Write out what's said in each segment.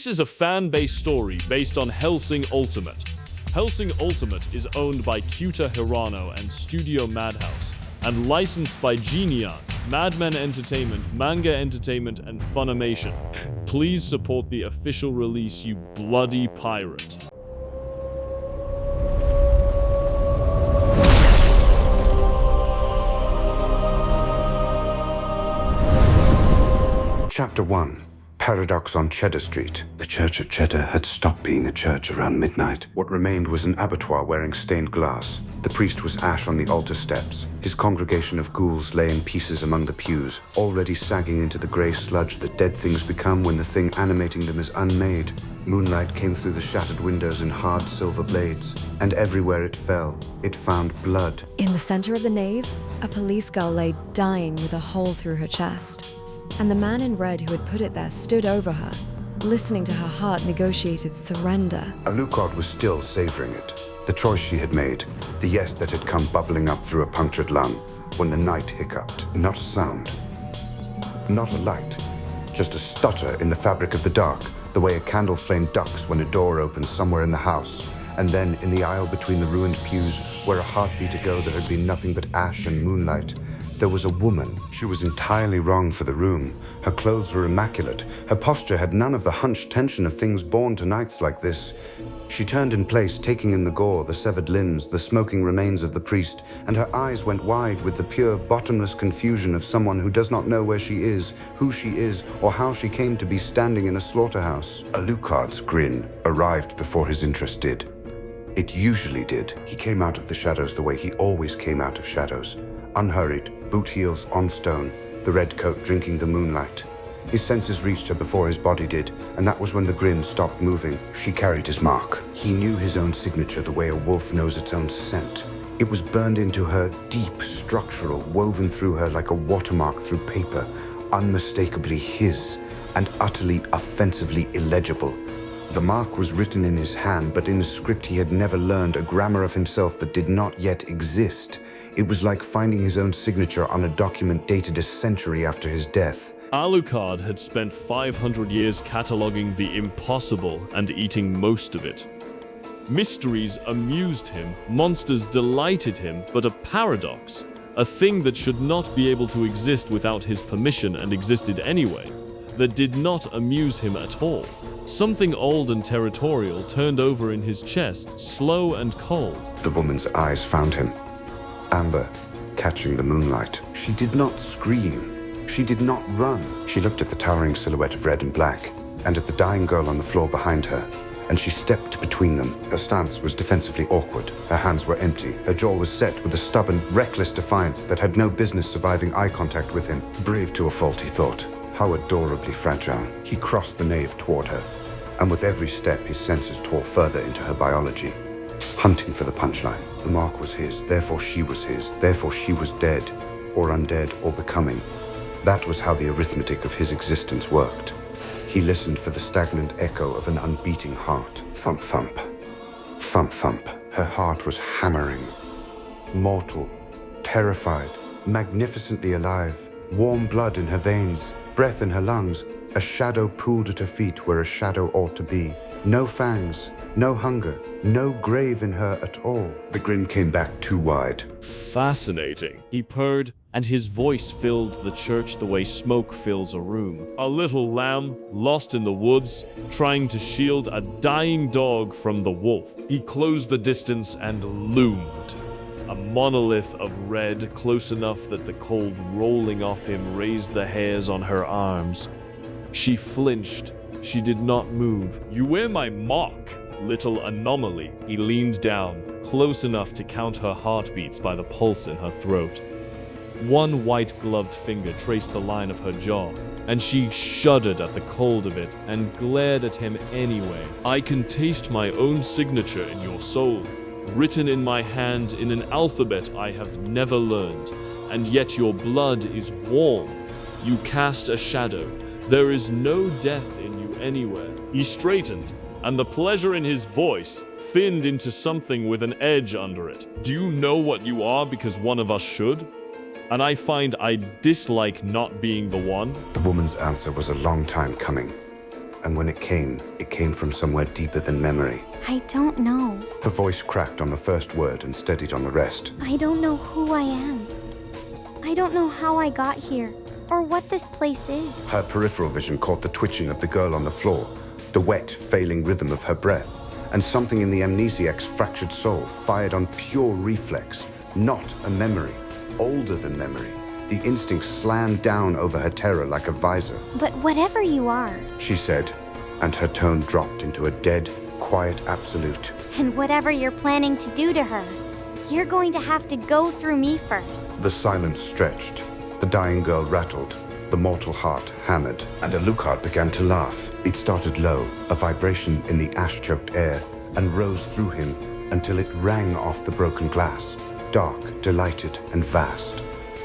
This is a fan-based story based on Hellsing Ultimate. Hellsing Ultimate is owned by Cuta Hirano and Studio Madhouse, and licensed by Genion, Madmen Entertainment, Manga Entertainment, and Funimation. Please support the official release, you bloody pirate. Chapter 1. Paradox on Cheddar Street. The church at Cheddar had stopped being a church around midnight. What remained was an abattoir wearing stained glass. The priest was ash on the altar steps. His congregation of ghouls lay in pieces among the pews, already sagging into the grey sludge that dead things become when the thing animating them is unmade. Moonlight came through the shattered windows in hard silver blades, and everywhere it fell, it found blood. In the center of the nave, a police girl lay dying with a hole through her chest. And the man in red who had put it there stood over her, listening to her heart negotiated surrender. Alucard was still savoring it. The choice she had made, the yes that had come bubbling up through a punctured lung when the night hiccuped. Not a sound, not a light, just a stutter in the fabric of the dark, the way a candle flame ducks when a door opens somewhere in the house. And then in the aisle between the ruined pews, where a heartbeat ago there had been nothing but ash and moonlight, there was a woman. She was entirely wrong for the room. Her clothes were immaculate. Her posture had none of the hunched tension of things born to nights like this. She turned in place, taking in the gore, the severed limbs, the smoking remains of the priest, and her eyes went wide with the pure, bottomless confusion of someone who does not know where she is, who she is, or how she came to be standing in a slaughterhouse. Alucard's grin arrived before his interest did. It usually did. He came out of the shadows the way he always came out of shadows. Unhurried, boot heels on stone, the red coat drinking the moonlight. His senses reached her before his body did, and that was when the grin stopped moving. She carried his mark. He knew his own signature the way a wolf knows its own scent. It was burned into her, deep, structural, woven through her like a watermark through paper, unmistakably his, and utterly, offensively illegible. The mark was written in his hand, but in a script he had never learned, a grammar of himself that did not yet exist. It was like finding his own signature on a document dated a century after his death. Alucard had spent 500 years cataloging the impossible and eating most of it. Mysteries amused him, monsters delighted him, but a paradox, a thing that should not be able to exist without his permission and existed anyway, that did not amuse him at all. Something old and territorial turned over in his chest, slow and cold. The woman's eyes found him. Amber, catching the moonlight. She did not scream. She did not run. She looked at the towering silhouette of red and black, and at the dying girl on the floor behind her, and she stepped between them. Her stance was defensively awkward. Her hands were empty. Her jaw was set with a stubborn, reckless defiance that had no business surviving eye contact with him. Brave to a fault, he thought. How adorably fragile. He crossed the nave toward her, and with every step his senses tore further into her biology, hunting for the punchline. The mark was his, therefore she was his, therefore she was dead, or undead, or becoming. That was how the arithmetic of his existence worked. He listened for the stagnant echo of an unbeating heart. Thump, thump. Thump, thump. Her heart was hammering. Mortal, terrified, magnificently alive. Warm blood in her veins, breath in her lungs. A shadow pooled at her feet where a shadow ought to be. No fangs, no hunger, no grave in her at all. The grin came back too wide. Fascinating, he purred, and his voice filled the church the way smoke fills a room. A little lamb, lost in the woods, trying to shield a dying dog from the wolf. He closed the distance and loomed. A monolith of red, close enough that the cold rolling off him raised the hairs on her arms. She flinched. She did not move. "You wear my mark, little anomaly." He leaned down, close enough to count her heartbeats by the pulse in her throat. One white-gloved finger traced the line of her jaw, and she shuddered at the cold of it and glared at him anyway. "I can taste my own signature in your soul, written in my hand in an alphabet I have never learned, and yet your blood is warm. You cast a shadow. There is no death in you anywhere." He straightened, and the pleasure in his voice thinned into something with an edge under it. "Do you know what you are because one of us should? And I find I dislike not being the one." The woman's answer was a long time coming. and when it came from somewhere deeper than memory. I don't know. Her voice cracked on the first word and steadied on the rest. I don't know who I am. I don't know how I got here, or what this place is. Her peripheral vision caught the twitching of the girl on the floor, the wet, failing rhythm of her breath, and something in the amnesiac's fractured soul fired on pure reflex, not a memory, older than memory. The instinct slammed down over her terror like a visor. But whatever you are, She said, and her tone dropped into a dead, quiet absolute. and whatever you're planning to do to her, you're going to have to go through me first. The silence stretched. The dying girl rattled. The mortal heart hammered. And Alucard began to laugh. It started low, a vibration in the ash-choked air, and rose through him until it rang off the broken glass, dark, delighted, and vast.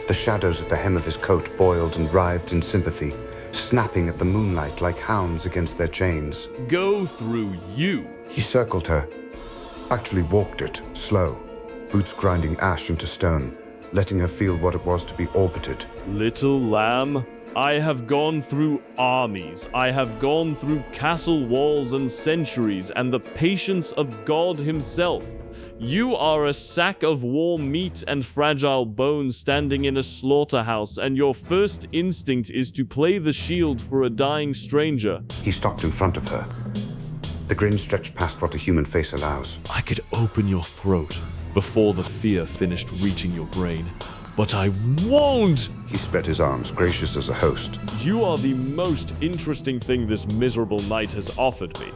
The shadows at the hem of his coat boiled and writhed in sympathy, snapping at the moonlight like hounds against their chains. Go through you. He circled her, actually walked it, slow, boots grinding ash into stone, letting her feel what it was to be orbited. Little lamb, I have gone through armies. I have gone through castle walls and centuries and the patience of God himself. You are a sack of warm meat and fragile bones standing in a slaughterhouse, and your first instinct is to play the shield for a dying stranger. He stopped in front of her. The grin stretched past what a human face allows. I could open your throat before the fear finished reaching your brain, but I won't! He spread his arms, gracious as a host. You are the most interesting thing this miserable night has offered me.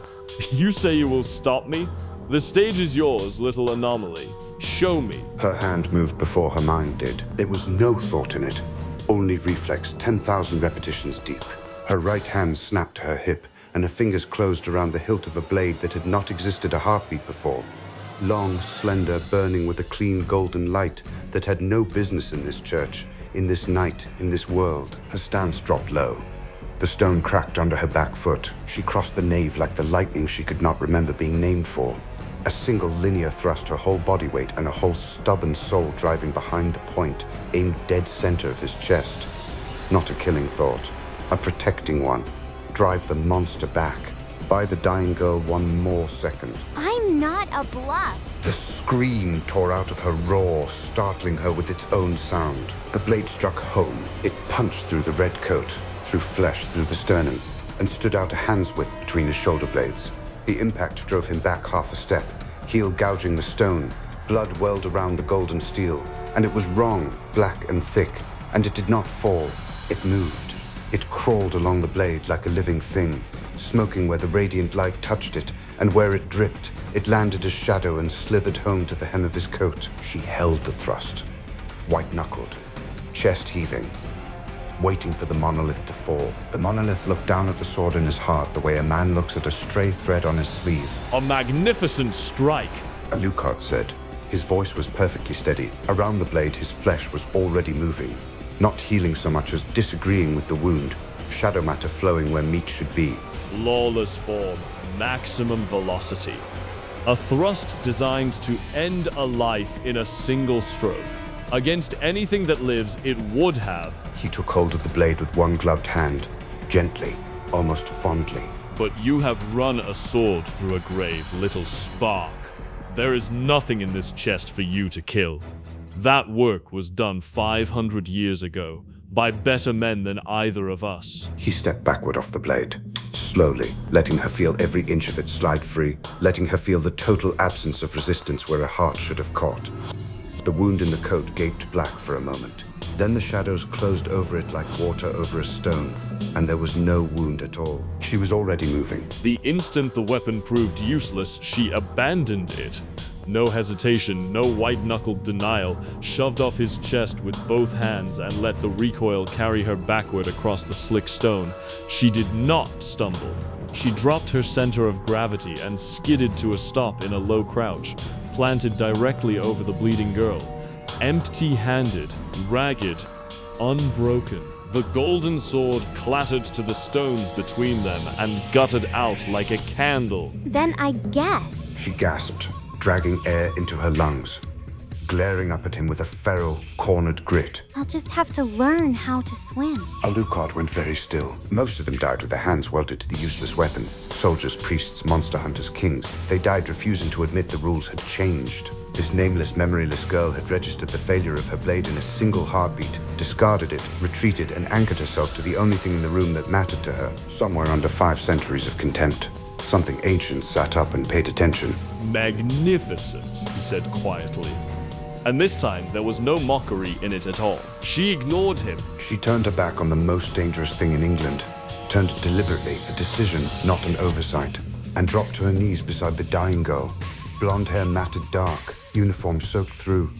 You say you will stop me? The stage is yours, little anomaly. Show me. Her hand moved before her mind did. There was no thought in it, only reflex, 10,000 repetitions deep. Her right hand snapped to her hip, and her fingers closed around the hilt of a blade that had not existed a heartbeat before. Long, slender, burning with a clean golden light that had no business in this church, in this night, in this world. Her stance dropped low. The stone cracked under her back foot. She crossed the nave like the lightning she could not remember being named for. A single linear thrust, her whole body weight and a whole stubborn soul driving behind the point, aimed dead center of his chest. Not a killing thought, a protecting one. Drive the monster back. Buy the dying girl one more second. I'm not a bluff. The scream tore out of her roar, startling her with its own sound. The blade struck home. It punched through the red coat, through flesh, through the sternum, and stood out a hand's width between his shoulder blades. The impact drove him back half a step, heel gouging the stone. Blood welled around the golden steel, and it was wrong, black and thick, and it did not fall. It moved. It crawled along the blade like a living thing, smoking where the radiant light touched it, and where it dripped, it landed as shadow and slivered home to the hem of his coat. She held the thrust, white-knuckled, chest heaving, waiting for the monolith to fall. The monolith looked down at the sword in his heart the way a man looks at a stray thread on his sleeve. A magnificent strike. Alucard said. His voice was perfectly steady. Around the blade, his flesh was already moving, not healing so much as disagreeing with the wound, shadow matter flowing where meat should be. Flawless form, maximum velocity. A thrust designed to end a life in a single stroke. Against anything that lives, it would have. He took hold of the blade with one gloved hand, gently, almost fondly. But you have run a sword through a grave, little spark. There is nothing in this chest for you to kill. That work was done 500 years ago, by better men than either of us. He stepped backward off the blade, slowly, letting her feel every inch of it slide free, letting her feel the total absence of resistance where her heart should have caught. The wound in the coat gaped black for a moment. Then the shadows closed over it like water over a stone, and there was no wound at all. She was already moving. The instant the weapon proved useless, she abandoned it. No hesitation, no white-knuckled denial, shoved off his chest with both hands and let the recoil carry her backward across the slick stone. She did not stumble. She dropped her center of gravity and skidded to a stop in a low crouch, planted directly over the bleeding girl. Empty-handed, ragged, unbroken. The golden sword clattered to the stones between them and guttered out like a candle. Then I guess. She gasped, dragging air into her lungs. glaring up at him with a feral, cornered grit. I'll just have to learn how to swim. Alucard went very still. Most of them died with their hands welded to the useless weapon. Soldiers, priests, monster hunters, kings. They died refusing to admit the rules had changed. This nameless, memoryless girl had registered the failure of her blade in a single heartbeat, discarded it, retreated, and anchored herself to the only thing in the room that mattered to her. Somewhere under 5 centuries of contempt. Something ancient sat up and paid attention. Magnificent, he said quietly. And this time, there was no mockery in it at all. She ignored him. She turned her back on the most dangerous thing in England. Turned it deliberately, a decision, not an oversight. And dropped to her knees beside the dying girl. Blonde hair matted dark, uniform soaked through.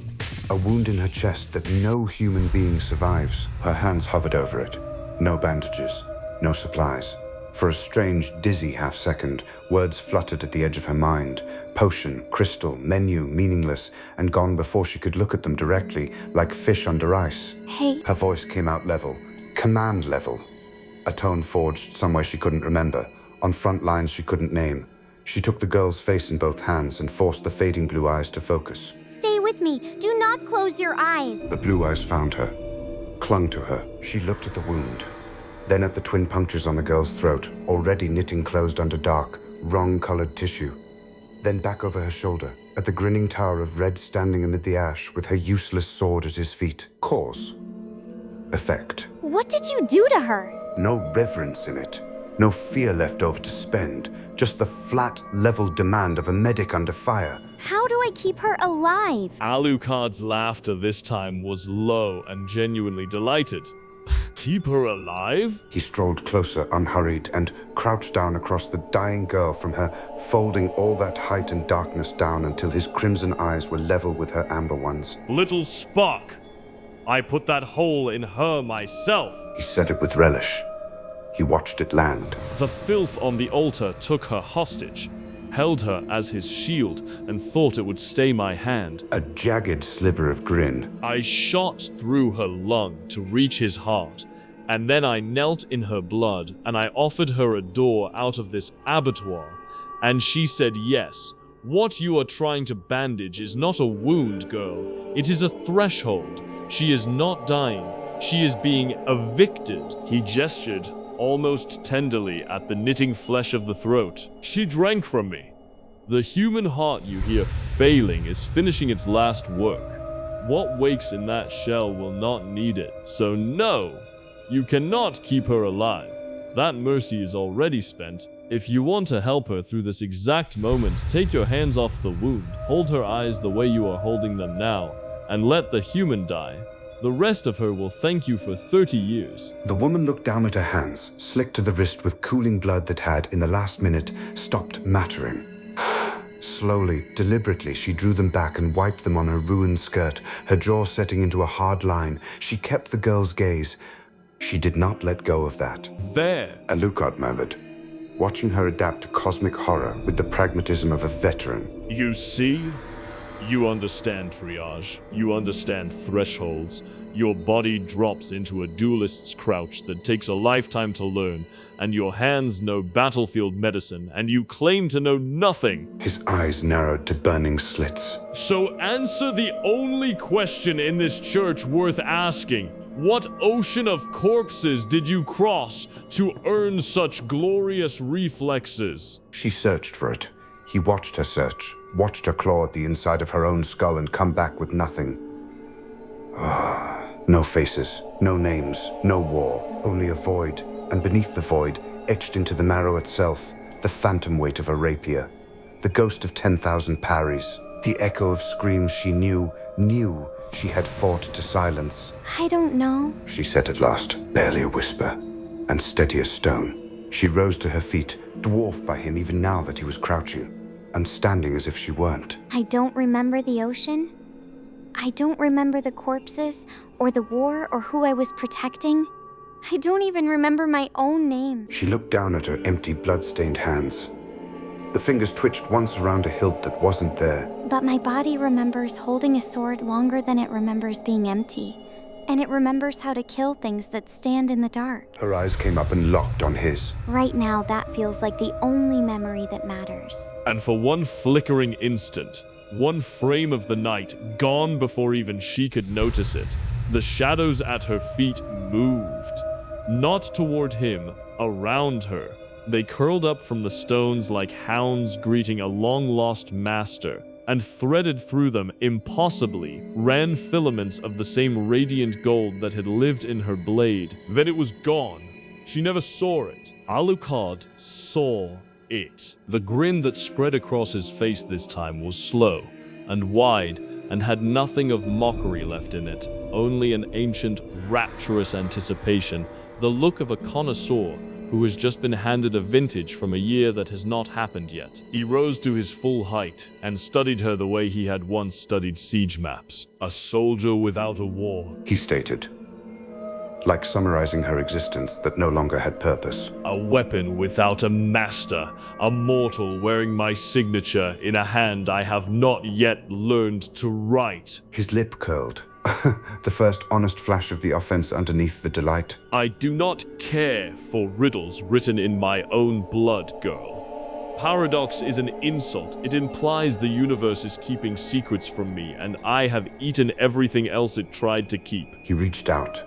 A wound in her chest that no human being survives. Her hands hovered over it. No bandages, no supplies. For a strange, dizzy half-second, words fluttered at the edge of her mind. Potion, crystal, menu, meaningless, and gone before she could look at them directly, like fish under ice. Hey. Her voice came out level, command level. A tone forged somewhere she couldn't remember, on front lines she couldn't name. She took the girl's face in both hands and forced the fading blue eyes to focus. Stay with me. Do not close your eyes. The blue eyes found her, clung to her. She looked at the wound. Then at the twin punctures on the girl's throat, already knitting closed under dark, wrong-colored tissue. Then back over her shoulder, at the grinning tower of red standing amid the ash with her useless sword at his feet. Cause. Effect. What did you do to her? No reverence in it. No fear left over to spend. Just the flat, level demand of a medic under fire. How do I keep her alive? Alucard's laughter this time was low and genuinely delighted. Keep her alive? He strolled closer, unhurried, and crouched down across the dying girl from her, folding all that height and darkness down until his crimson eyes were level with her amber ones. Little Spock, I put that hole in her myself. He said it with relish. He watched it land. The filth on the altar took her hostage, held her as his shield, and thought it would stay my hand. A jagged sliver of grin. I shot through her lung to reach his heart, and then I knelt in her blood, and I offered her a door out of this abattoir, and she said yes. What you are trying to bandage is not a wound, girl. It is a threshold. She is not dying. She is being evicted. He gestured almost tenderly at the knitting flesh of the throat. She drank from me. The human heart you hear failing is finishing its last work. What wakes in that shell will not need it. So no, you cannot keep her alive. That mercy is already spent. If you want to help her through this exact moment, take your hands off the wound, hold her eyes the way you are holding them now, and let the human die. The rest of her will thank you for 30 years. The woman looked down at her hands, slicked to the wrist with cooling blood that had, in the last minute, stopped mattering. Slowly, deliberately, she drew them back and wiped them on her ruined skirt, her jaw setting into a hard line. She kept the girl's gaze. She did not let go of that. There! Alucard murmured, watching her adapt to cosmic horror with the pragmatism of a veteran. You see? You understand triage. You understand thresholds. Your body drops into a duelist's crouch that takes a lifetime to learn, and your hands know battlefield medicine, and you claim to know nothing. His eyes narrowed to burning slits. So answer the only question in this church worth asking. What ocean of corpses did you cross to earn such glorious reflexes? She searched for it. He watched her search, watched her claw at the inside of her own skull and come back with nothing. No faces, no names, no war, only a void, and beneath the void, etched into the marrow itself, the phantom weight of a rapier, the ghost of 10,000 parries, the echo of screams she knew she had fought to silence. I don't know. She said at last, barely a whisper, and steady as stone. She rose to her feet, dwarfed by him even now that he was crouching, and standing as if she weren't. I don't remember the ocean. I don't remember the corpses, or the war, or who I was protecting. I don't even remember my own name. She looked down at her empty, blood-stained hands. The fingers twitched once around a hilt that wasn't there. But my body remembers holding a sword longer than it remembers being empty. And it remembers how to kill things that stand in the dark. Her eyes came up and locked on his. Right now, that feels like the only memory that matters. And for one flickering instant, One frame of the night, gone before even she could notice it. The shadows at her feet moved. Not toward him, around her. They curled up from the stones like hounds greeting a long-lost master, and threaded through them impossibly ran filaments of the same radiant gold that had lived in her blade. Then it was gone. She never saw it. Alucard saw it. The grin that spread across his face this time was slow and wide and had nothing of mockery left in it, only an ancient, rapturous anticipation, the look of a connoisseur who has just been handed a vintage from a year that has not happened yet. He rose to his full height and studied her the way he had once studied siege maps. A soldier without a war. He stated, like summarizing her existence that no longer had purpose. A weapon without a master. A mortal wearing my signature in a hand I have not yet learned to write. His lip curled. The first honest flash of the offense underneath the delight. I do not care for riddles written in my own blood, girl. Paradox is an insult. It implies the universe is keeping secrets from me, and I have eaten everything else it tried to keep. He reached out,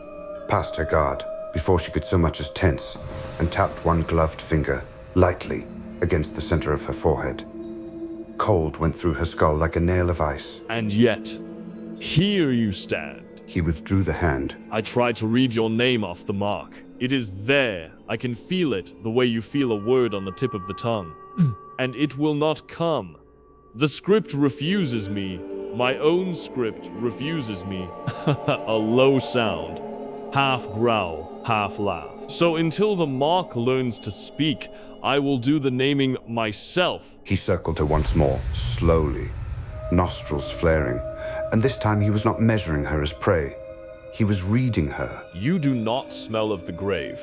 past her guard, before she could so much as tense, and tapped one gloved finger, lightly, against the center of her forehead. Cold went through her skull like a nail of ice. And yet, here you stand. He withdrew the hand. I tried to read your name off the mark. It is there. I can feel it, the way you feel a word on the tip of the tongue. And it will not come. The script refuses me. My own script refuses me. A low sound. Half growl, half laugh. So until the mark learns to speak, I will do the naming myself. He circled her once more, slowly, nostrils flaring. And this time he was not measuring her as prey. He was reading her. You do not smell of the grave.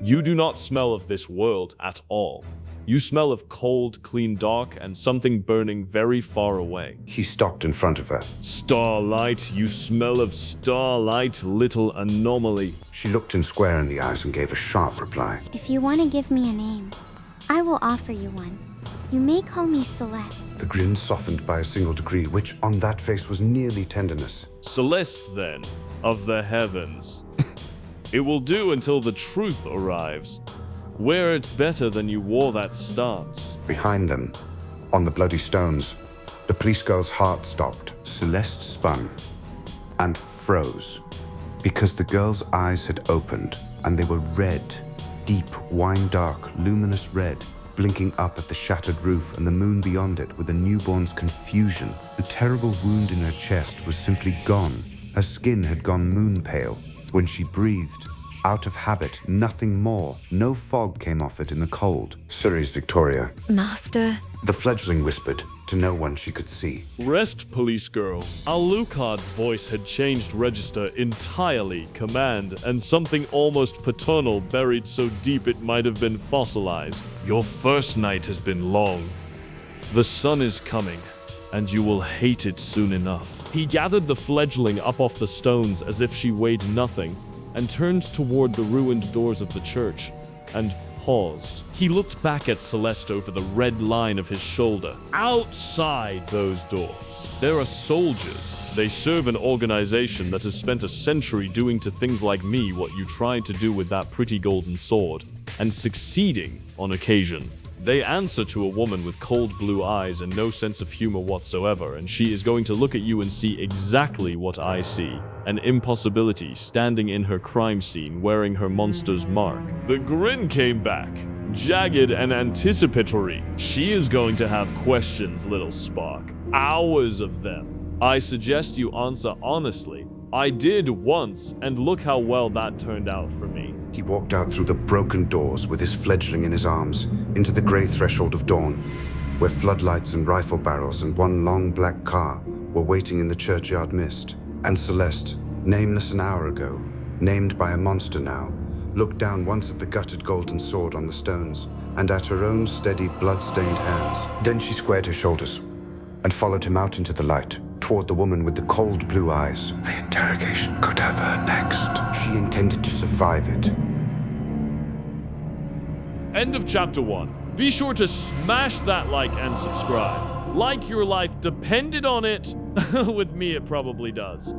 You do not smell of this world at all. You smell of cold, clean dark, and something burning very far away. He stopped in front of her. Starlight, you smell of starlight, little anomaly. She looked him square in the eyes and gave a sharp reply. If you want to give me a name, I will offer you one. You may call me Celeste. The grin softened by a single degree, which on that face was nearly tenderness. Celeste, then, of the heavens. It will do until the truth arrives. Wear it better than you wore that stance. Behind them, on the bloody stones, the police girl's heart stopped. Celeste spun and froze, because the girl's eyes had opened, and they were red, deep, wine-dark, luminous red, blinking up at the shattered roof and the moon beyond it with a newborn's confusion. The terrible wound in her chest was simply gone. Her skin had gone moon-pale. When she breathed, out of habit, nothing more. No fog came off it in the cold. Ceres Victoria. Master? The fledgling whispered, to no one she could see. Rest, police girl. Alucard's voice had changed register entirely, command, and something almost paternal buried so deep it might have been fossilized. Your first night has been long. The sun is coming, and you will hate it soon enough. He gathered the fledgling up off the stones as if she weighed nothing, and turned toward the ruined doors of the church, and paused. He looked back at Celeste over the red line of his shoulder. Outside those doors, there are soldiers. They serve an organization that has spent a century doing to things like me what you tried to do with that pretty golden sword, and succeeding on occasion. They answer to a woman with cold blue eyes and no sense of humor whatsoever, and she is going to look at you and see exactly what I see. An impossibility standing in her crime scene wearing her monster's mark. The grin came back, jagged and anticipatory. She is going to have questions, little spark. Hours of them. I suggest you answer honestly. I did once, and look how well that turned out for me. He walked out through the broken doors with his fledgling in his arms, into the gray threshold of dawn, where floodlights and rifle barrels and one long black car were waiting in the churchyard mist. And Celeste, nameless an hour ago, named by a monster now, looked down once at the gutted golden sword on the stones, and at her own steady, blood-stained hands. Then she squared her shoulders and followed him out into the light, toward the woman with the cold blue eyes. The interrogation could have her next. She intended to survive it. End of chapter 1. Be sure to smash that like and subscribe. Like your life depended on it. With me, it probably does.